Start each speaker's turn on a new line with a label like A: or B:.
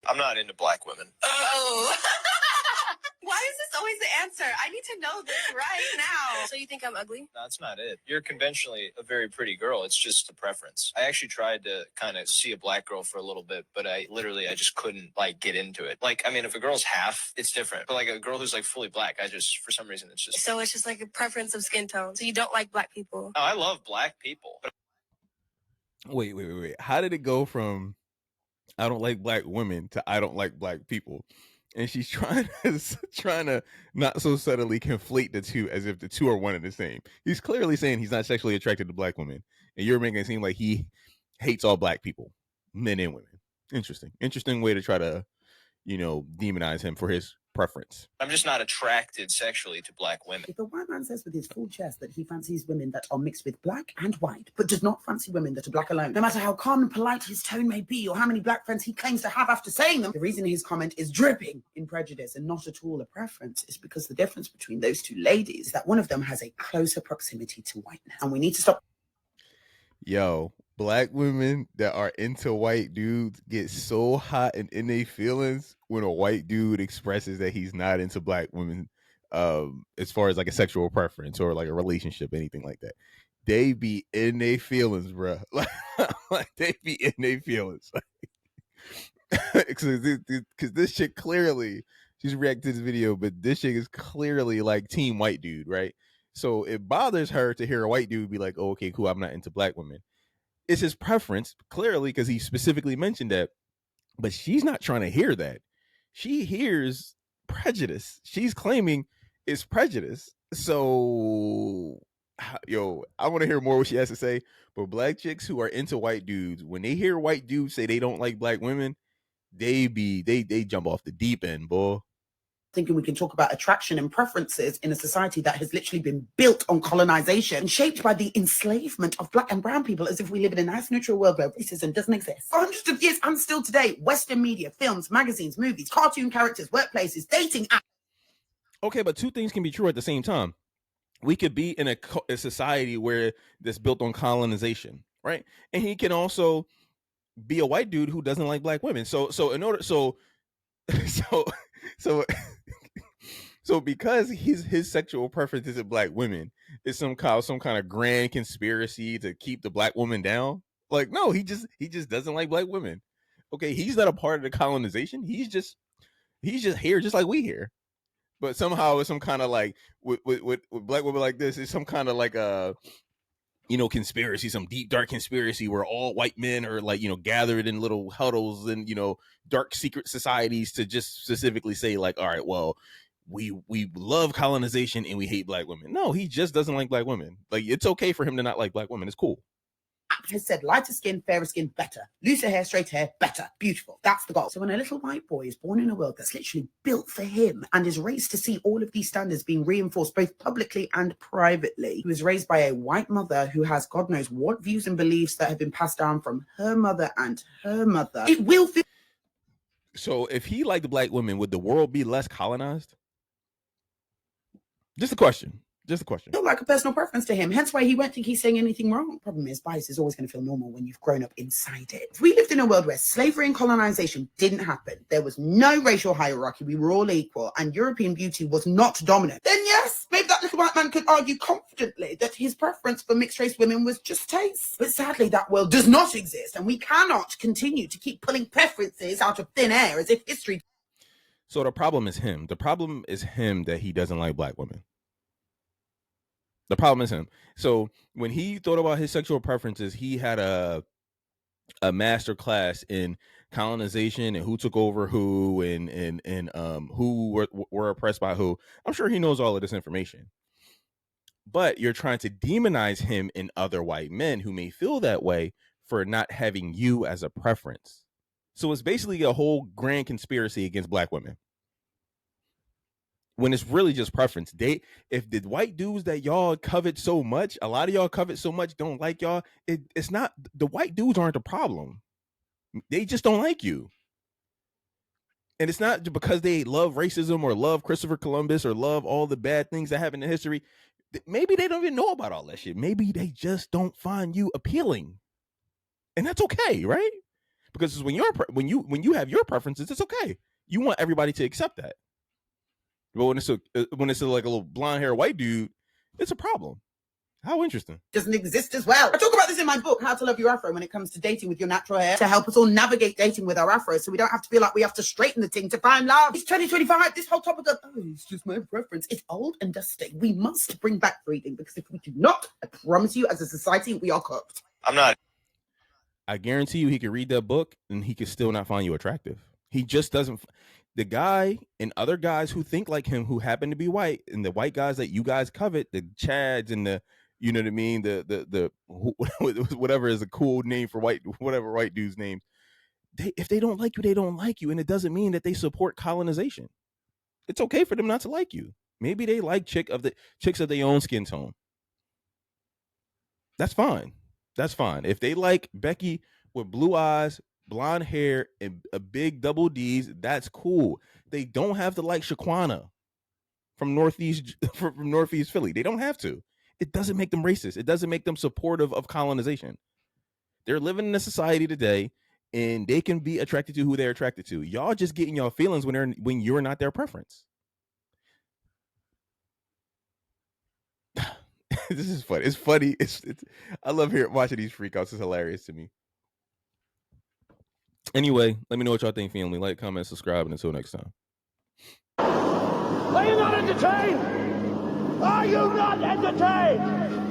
A: I'm not into black women.
B: Oh. Why is this always the answer? I need to know this right now. So you think I'm ugly?
A: No, that's not it. You're conventionally a very pretty girl. It's just a preference. I actually tried to kind of see a black girl for a little bit, but I just couldn't like get into it. Like, I mean, if a girl's half, it's different. But like a girl who's like fully black, for some reason, it's just.
B: So it's just like a preference of skin tone. So you don't like black people?
A: No, I love black people. But
C: Wait. How did it go from I don't like black women to I don't like black people? And she's trying to not so subtly conflate the two as if the two are one and the same. He's clearly saying he's not sexually attracted to black women, and you're making it seem like he hates all black people, men and women. Interesting way to try to, demonize him for his preference.
A: I'm just not attracted sexually to black women.
D: If a white man says with his full chest that he fancies women that are mixed with black and white, but does not fancy women that are black alone, no matter how calm and polite his tone may be or how many black friends he claims to have after saying them, the reason his comment is dripping in prejudice and not at all a preference is because the difference between those two ladies is that one of them has a closer proximity to whiteness. And we need to stop.
C: Yo, black women that are into white dudes get so hot and in their feelings when a white dude expresses that he's not into black women, as far as like a sexual preference or like a relationship, anything like that. They be in their feelings, bro. Like they be in their feelings. Because this chick clearly, she's reacting to this video, but this chick is clearly like team white dude, right? So it bothers her to hear a white dude be like, oh, okay, cool, I'm not into black women. It's his preference, clearly, because he specifically mentioned that. But she's not trying to hear that. She hears prejudice. She's claiming it's prejudice. So, yo, I want to hear more what she has to say. But black chicks who are into white dudes, when they hear white dudes say they don't like black women, they jump off the deep end, boy.
D: Thinking we can talk about attraction and preferences in a society that has literally been built on colonization and shaped by the enslavement of black and brown people, as if we live in a nice neutral world where racism doesn't exist. For hundreds of years and still today, Western media, films, magazines, movies, cartoon characters, workplaces, dating apps.
C: Okay, but two things can be true at the same time. We could be in a society where that's built on colonization, right? And he can also be a white dude who doesn't like black women. So because his sexual preference isn't black women, it's some kind of grand conspiracy to keep the black woman down. Like, no, he just doesn't like black women. Okay, he's not a part of the colonization. He's just here, just like we here. But somehow it's some kind of like with black women like this, it's some kind of like a conspiracy, some deep dark conspiracy where all white men are like, gathered in little huddles and, dark secret societies to just specifically say like, all right, well, we love colonization and we hate black women. No, he just doesn't like black women. Like, it's okay for him to not like black women. It's cool.
D: Has said lighter skin, fairer skin, better. Looser hair, straight hair, better. Beautiful. That's the goal. So when a little white boy is born in a world that's literally built for him and is raised to see all of these standards being reinforced both publicly and privately, he was raised by a white mother who has God knows what views and beliefs that have been passed down from her mother and her mother. It will feel.
C: So if he liked black women, would the world be less colonized? Just a question. Feel
D: like a personal preference to him. Hence why he won't think he's saying anything wrong. Problem is, bias is always going to feel normal when you've grown up inside it. If we lived in a world where slavery and colonization didn't happen, there was no racial hierarchy, we were all equal, and European beauty was not dominant, then yes, maybe that little white man could argue confidently that his preference for mixed-race women was just taste. But sadly, that world does not exist, and we cannot continue to keep pulling preferences out of thin air as if history...
C: So the problem is him. The problem is him that he doesn't like black women. The problem is him. So when he thought about his sexual preferences, he had a master class in colonization and who took over who and who were oppressed by who. I'm sure he knows all of this information. But you're trying to demonize him and other white men who may feel that way for not having you as a preference. So it's basically a whole grand conspiracy against black women. When it's really just preference. If the white dudes that y'all covet so much, a lot of y'all covet so much, don't like y'all, it's not, the white dudes aren't the problem. They just don't like you. And it's not because they love racism or love Christopher Columbus or love all the bad things that happened in history. Maybe they don't even know about all that shit. Maybe they just don't find you appealing. And that's okay, right? Because when you have your preferences, it's okay. You want everybody to accept that. But when it's like a little blonde hair white dude, it's a problem. How interesting.
D: Doesn't exist as well. I talk about this in my book, How to Love Your Afro, when it comes to dating with your natural hair, to help us all navigate dating with our afro, so we don't have to feel like we have to straighten the thing to find love. It's 2025. This whole topic of, oh, it's just my preference, it's old and dusty. We must bring back breeding, because if we do not, I promise you, as a society, we are cooked.
C: I guarantee you he could read that book and he could still not find you attractive. He just doesn't. The guy and other guys who think like him, who happen to be white, and the white guys that you guys covet, the Chads and the, you know what I mean, the whatever is a cool name for white, whatever white dude's name. If they don't like you, they don't like you, and it doesn't mean that they support colonization. It's okay for them not to like you. Maybe they like chicks of their own skin tone. That's fine. That's fine. If they like Becky with blue eyes, blonde hair, and a big double D's, that's cool. They don't have to like Shaquana from Northeast Philly. They don't have to. It doesn't make them racist. It doesn't make them supportive of colonization. They're living in a society today, and they can be attracted to who they're attracted to. Y'all just getting your feelings when you're not their preference. This is funny. It's funny. It's I love watching these freakouts. It's hilarious to me. Anyway, let me know what y'all think, family. Like, comment, subscribe, and until next time.
E: Are you not entertained? Are you not entertained?